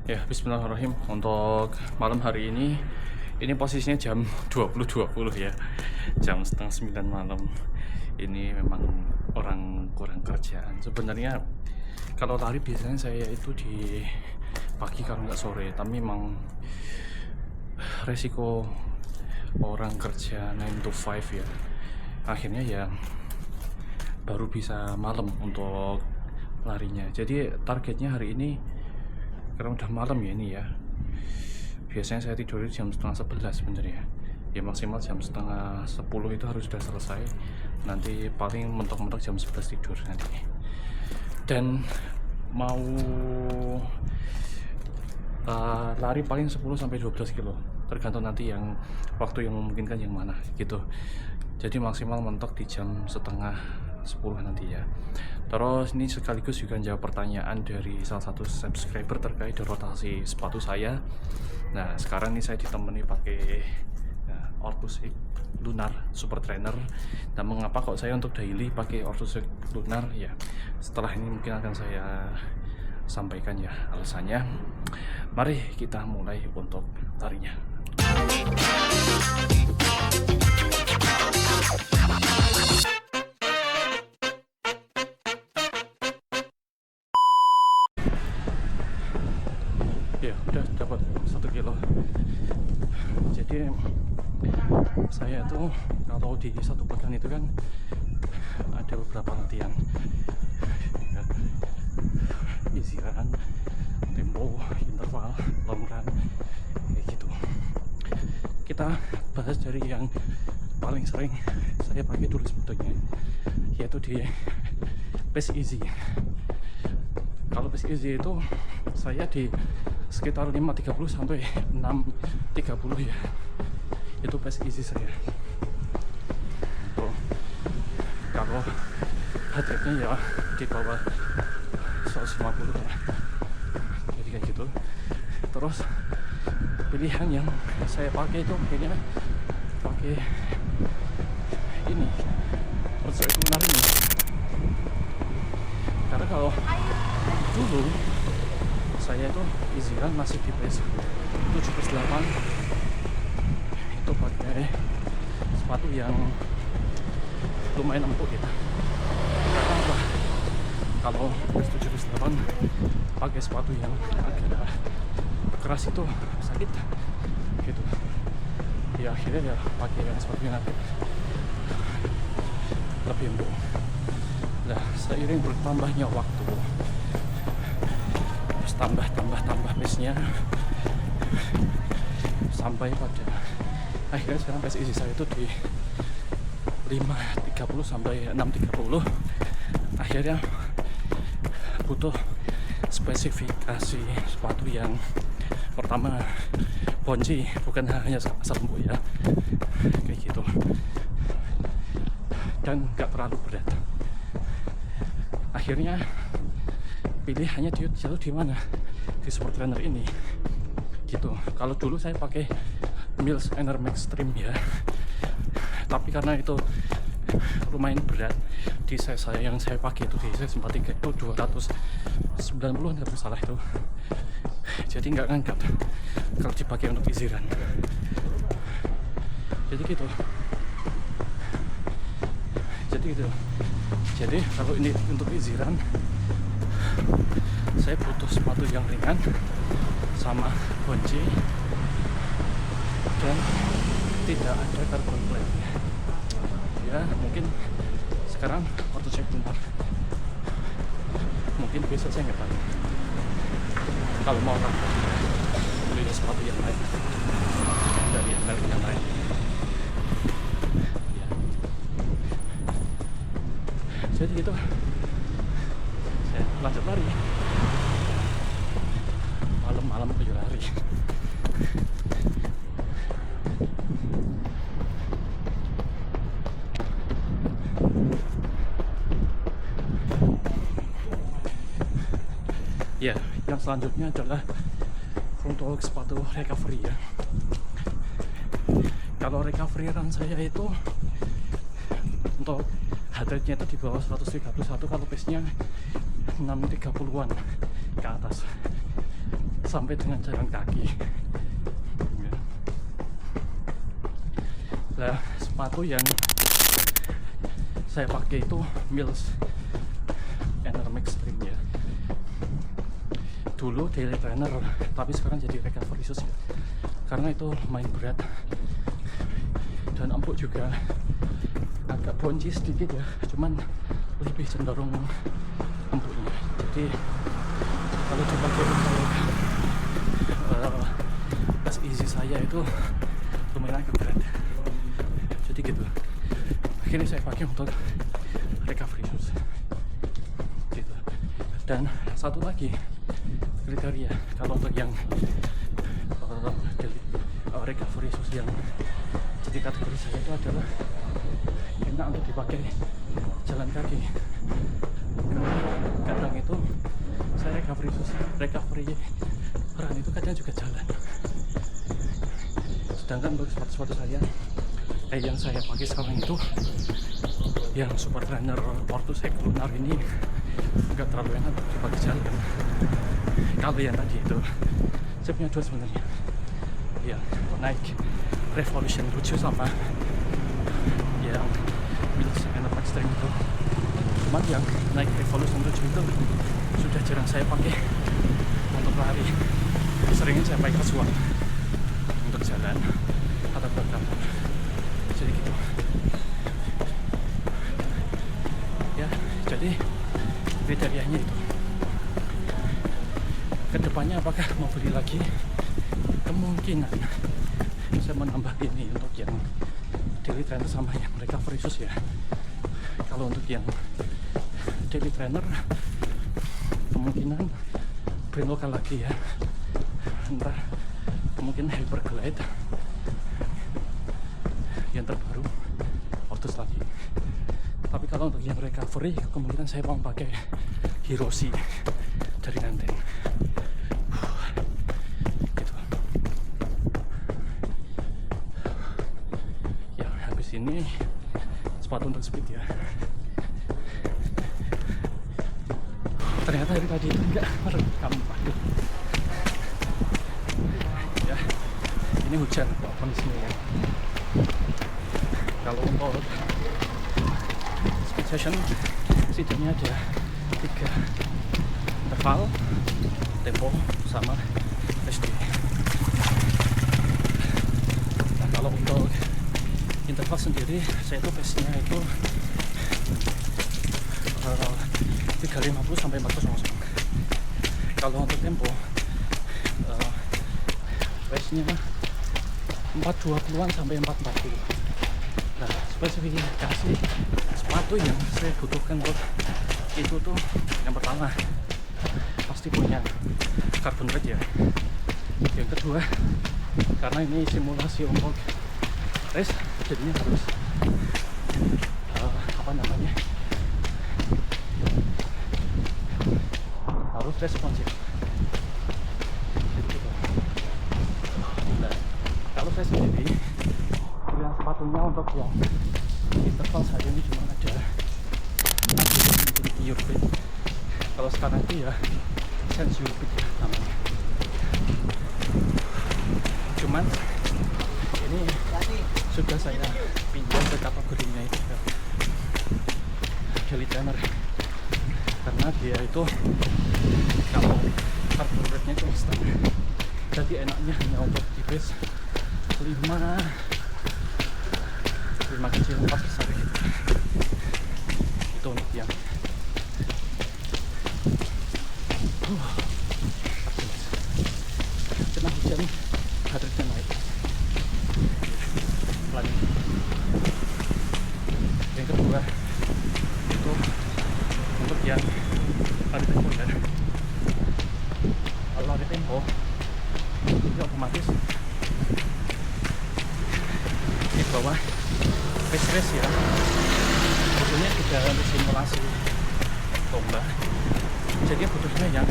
Ya, bismillahirrahmanirrahim. Untuk malam hari ini posisinya jam 20.20 ya. Jam setengah 9 malam. Ini memang orang kurang kerjaan. Sebenarnya kalau lari biasanya saya itu di pagi kalau nggak sore, tapi memang resiko orang kerja 9 to 5 ya. Akhirnya ya baru bisa malam untuk larinya. Jadi targetnya hari ini karena udah malam ya ini ya, biasanya saya tidur jam setengah 11 sebenarnya ya, maksimal jam setengah 10 itu harus sudah selesai, nanti paling mentok-mentok jam 11 tidur nanti. Dan mau lari paling 10-12 kilo, tergantung nanti yang waktu yang memungkinkan yang mana gitu. Jadi maksimal mentok di jam setengah 10 nanti ya. Terus ini sekaligus juga jawab pertanyaan dari salah satu subscriber terkait rotasi sepatu saya. Nah sekarang ini saya ditemani pakai Ortus X Lunar Super Trainer. Dan mengapa kok saya untuk daily pakai Ortus X Lunar ya, setelah ini mungkin akan saya sampaikan ya alasannya. Mari kita mulai untuk larinya. Ya udah dapat 1 kilo. Jadi saya tuh kalau di satu pekan itu kan ada beberapa latihan ya, easy run, tempo, interval, long run kayak gitu. Kita bahas dari yang paling sering saya pakai dulu sebetulnya, yaitu di pace easy. Kalau pace easy itu saya di sekitar 5.30 sampai 6.30 ya, itu pace easy saya. Kalau heart rate-nya ya di bawah 150 ya, jadi kayak gitu. Terus pilihan yang saya pakai itu akhirnya pakai ini Ortus X Lunar ini, karena kalau dulu saya itu easy run masih di pace 7/8, itu pakai sepatu yang lumayan empuk ya. Karena apa? Kalau pace 7/8 pakai sepatu yang agak keras itu sakit gitu ya, akhirnya ya pakai yang sepatu yang agak lebih empuk. Nah seiring bertambahnya waktu, tambah pace-nya sampai pada akhirnya sekarang pace easy saya itu di 5.30 sampai 6.30. Akhirnya butuh spesifikasi sepatu yang pertama bonci, bukan hanya asal empuk ya kayak gitu, dan nggak terlalu berat. Akhirnya pilihannya jatuh di mana? Di Super Trainer ini gitu. Kalau dulu saya pakai Mills Energy Max Trim ya, tapi karena itu lumayan berat, di size saya yang saya pakai itu di size 43 itu 290 nggak salah itu, jadi nggak ngangkat kalau dipakai untuk easy run. Jadi gitu. Jadi kalau ini untuk easy run saya butuh sepatu yang ringan sama bonci dan tidak ada carbon plate ya. Mungkin sekarang Ortus X Lunar, mungkin besok saya nggak tahu. Kalau mau beli sepatu yang lain dari merek yang lain ya. Jadi gitu, saya lanjut lari. Malam pergi lari. Ya, yang selanjutnya adalah untuk sepatu recovery ya. Kalau recovery run saya itu untuk heart rate-nya itu di bawah 131, kalau pace-nya 630-an ke atas. sampai dengan jalan kaki. Nah, sepatu yang saya pakai itu Mills Enerm Extreme ya. Dulu daily trainer, tapi sekarang jadi recovery shoes ya. Karena itu main berat dan empuk juga, agak bonci sedikit ya, cuman lebih cenderung empuknya. Jadi kalau dipakai untuk as easy saya itu lumayan agak berat. Jadi gitu. Akhirnya saya pakai untuk recovery shoes. Gitu. Dan satu lagi kriteria kalau untuk yang recovery shoes yang jadi kategori saya itu adalah enak untuk dipakai jalan kaki. Kadang itu saya recovery run itu kadang juga jalan. Sedangkan untuk sepatu-sepatu saya yang saya pakai sekarang itu yang Super Trainer Ortus X Lunar ini enggak terlalu enak untuk dipakai jalan. Kalau yang tadi itu saya punya dua sebenarnya, ya Nike Revolution lucu sama yang Mills Enerm Extreme itu. Cuman yang Nike Revolution lucu itu sudah jarang saya pakai untuk lari. Seringnya saya pakai casual untuk jalan atau ke kantor. Jadi gitu ya. Jadi kriterianya itu. Kedepannya apakah mau beli lagi? Kemungkinan saya menambah ini untuk yang daily trainer sama yang recovery shoes ya. Kalau untuk yang daily trainer kemungkinan brand lokal lagi ya, entah mungkin Hyperglide yang terbaru, Ortus lagi. Tapi kalau untuk yang recovery kemungkinan saya mau pakai Hiroshi dari Nanten. Gitu. Ya habis ini sepatu untuk speed ya. Ternyata dari tadi itu enggak merekam. Ya, ini hujan walaupun sini ya. Kalau untuk speed session setidaknya ada 3 interval, tempo sama SD. Nah, kalau untuk interval sendiri saya tuh pace-nya itu 350 sampai 400. Kalau untuk tempo pace-nya 420-an sampai 440. Nah, spesifikasi sepatu yang saya butuhkan untuk itu tuh yang pertama pasti punya carbon brake ya. Yang kedua, karena ini simulasi untuk race, jadinya harus harus responsif. Nah, kalau saya sendiri pilihan sepatunya untuk yang interval saja ini cuma ada Urbit. Kalau sekarang itu ya Sense Urbit namanya. Cuman ini sudah saya pinjam ke kategorinya itu ya, daily trainer, karena dia itu kalau carbon brake-nya itu instan, jadi enaknya hanya untuk di base 5 kecil 4 besar gitu. Itu untuk yang kena hujan baterainya naik pelan. Yang kedua itu untuk yang lari tempo ya. Kalau lari tempo itu otomatis di bawah pace race ya, butuhnya tidak untuk simulasi lomba, jadi butuhnya yang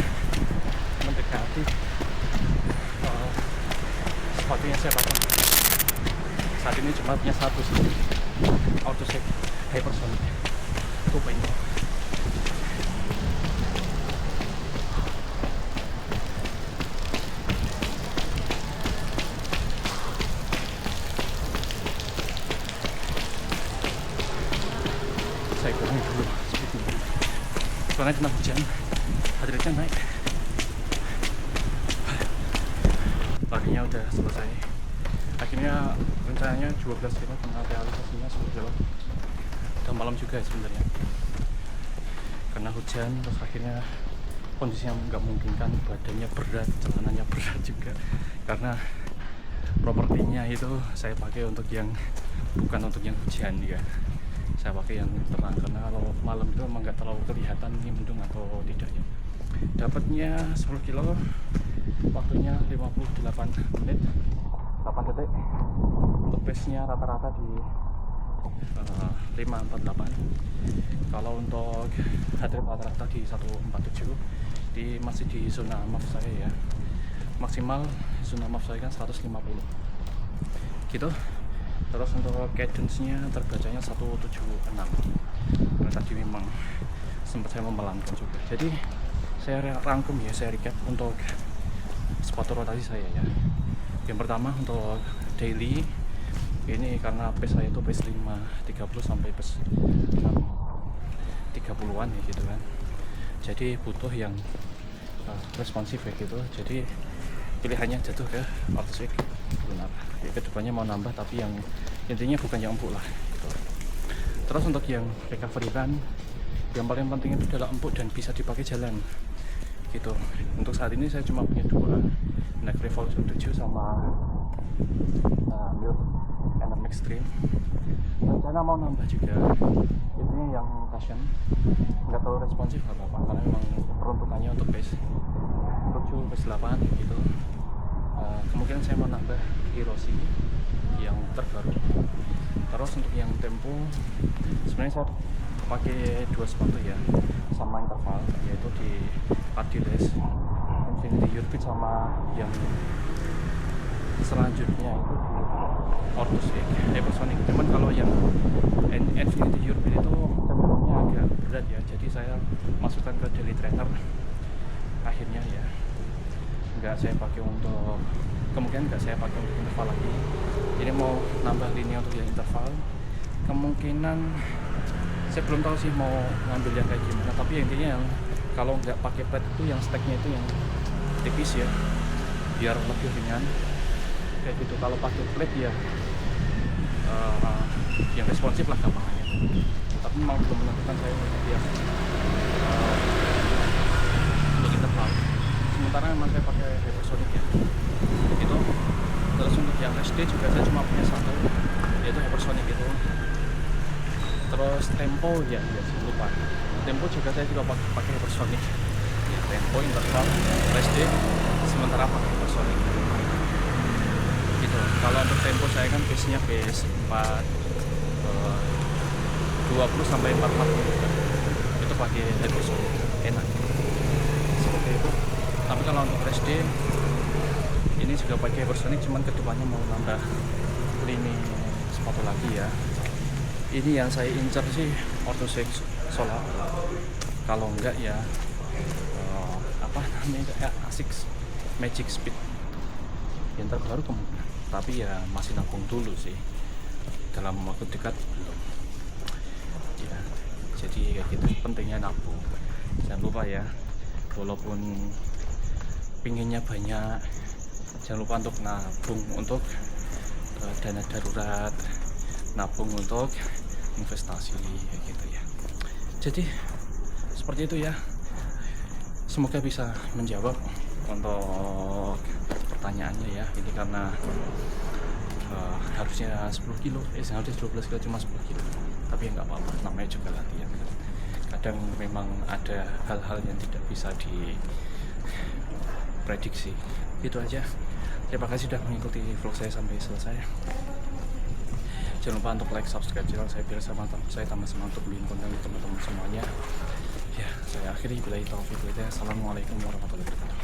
mendekati sepatu yang saya pakai saat ini. Cuma punya satu sih, Ortus X Hypersonic 2.0. kurangi dulu speednya soalnya kena hujan, heart rate-nya naik. Paginya udah selesai. Akhirnya rencananya 12 kilo, karena realisasinya 10 kilo. Udah malam juga sebenarnya. Karena hujan, terus akhirnya kondisinya nggak memungkinkan, badannya berat, celananya berat juga. Karena propertinya itu saya pakai untuk yang bukan untuk yang hujan ya. Saya pakai yang terang, karena kalau malam itu emang nggak terlalu kelihatan ini mendung atau tidak ya. Dapatnya 10 kilo, waktunya 58 menit 8 detik. Untuk pace-nya rata-rata di 548. Kalau untuk heart rate rata-rata di 147, masih di zona maaf saya ya. Maksimal zona maaf saya kan 150 gitu. Terus untuk cadence-nya terbacanya 176. Nah, tadi memang sempat saya memelankan juga. Jadi saya rangkum ya, saya recap untuk sepatu rotasi saya ya. Yang pertama untuk daily ini, karena pace saya itu pace 5.30 sampai pace 6.30-an ya gitu kan. Jadi butuh yang responsif ya gitu. Jadi pilihannya jatuh ke Orthoswing Lunar. Ya, kedepannya mau nambah, tapi yang intinya bukan yang empuk lah gitu. Terus untuk yang recovery run, yang paling penting itu adalah empuk dan bisa dipakai jalan gitu. Untuk saat ini saya cuma punya dua, Nike Revolution 7 sama Milk Enerm Extreme. Rencana mau nambah juga, ini yang Passion, nggak terlalu responsif nggak apa-apa, karena memang peruntukannya untuk pace 7, pace 8 gitu. Kemungkinan saya mau nambah Hiroshi yang terbaru. Terus untuk yang tempo, sebenarnya saya pakai dua sepatu ya, sama interval, yaitu di Adidas Infinity Urbit, sama yang selanjutnya itu di Orthoswing Hypersonic. Cuman kalau yang Infinity Urbit itu cenderungnya agak berat ya, jadi saya masukkan ke daily trainer akhirnya ya. Nggak saya pakai untuk, kemungkinan nggak saya pakai untuk interval lagi. Ini mau nambah lini untuk yang interval. Kemungkinan saya belum tahu sih mau ngambil yang kayak gimana, tapi intinya yang kalau nggak pakai plat itu yang steknya itu yang tipis ya, biar lebih ringan kayak gitu. Kalau pakai plat ya yang responsif lah gampangannya, tapi memang belum menentukan saya dia untuk interval. Sementara memang saya pakai Hypersonic ya gitu. Terus untuk yang SD juga saya cuma punya satu, yaitu Hypersonic itu. Terus tempo ya lupa, tempo juga saya juga pakai Hypersonic ya, tempo interval SD sementara pakai Hypersonic gitu. Kalau untuk tempo saya kan pace nya pace 20 sampai 440 juga, itu pakai Hypersonic enak seperti itu. Tapi kalau untuk SD ini juga pakai Hypersonic, cuman kedepannya mau nambah lini sepatu lagi ya. Ini yang saya incar sih Orthoswing Solar. Kalau enggak ya apa namanya ya, Asics Magic Speed yang terbaru kemungkinan, tapi ya masih nabung dulu sih, dalam waktu dekat belum ya. Jadi kayak gitu, pentingnya nabung, jangan lupa ya. Walaupun pinginnya banyak, jangan lupa untuk nabung untuk dana darurat, nabung untuk investasi kayak gitu ya. Jadi seperti itu ya. Semoga bisa menjawab untuk pertanyaannya ya. Ini karena harusnya 10 kilo, harusnya 12 kilo, cuma 10 kilo. Tapi ya nggak apa-apa, namanya juga latihan kan. Kadang memang ada hal-hal yang tidak bisa diprediksi. Itu aja. Terima kasih sudah mengikuti vlog saya sampai selesai. Jangan lupa untuk like, subscribe channel saya biar saya tambah semangat untuk bikin konten untuk teman-teman semuanya. Ya, saya akhiri bila itu. Assalamualaikum warahmatullahi wabarakatuh.